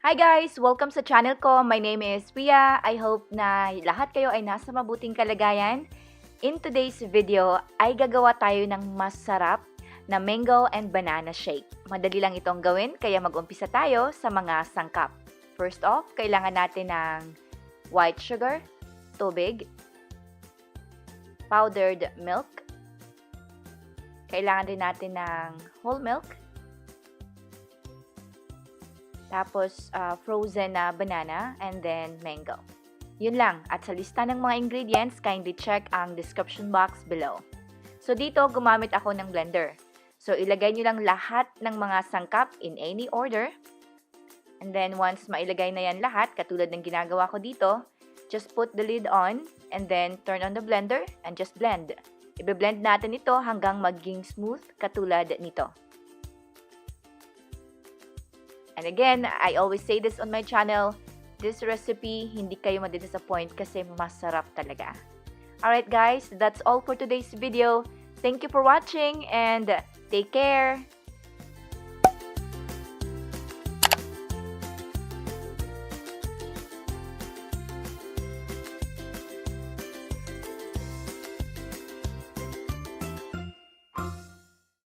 Hi guys! Welcome sa channel ko. My name is Pia. I hope na lahat kayo ay nasa mabuting kalagayan. In today's video ay gagawa tayo ng masarap na mango and banana shake. Madali lang itong gawin kaya mag-umpisa tayo sa mga sangkap. First off, kailangan natin ng white sugar, tubig, powdered milk, kailangan din natin ng whole milk, tapos frozen na banana, and then mango. Yun lang. At sa lista ng mga ingredients, kindly check ang description box below. So dito, gumamit ako ng blender. So ilagay nyo lang lahat ng mga sangkap in any order. And then once mailagay na yan lahat, katulad ng ginagawa ko dito, just put the lid on and then turn on the blender and just blend. Ibe-blend natin ito hanggang maging smooth katulad nito. And again, I always say this on my channel, this recipe, hindi kayo madidisappoint kasi masarap talaga. Alright guys, that's all for today's video. Thank you for watching and take care!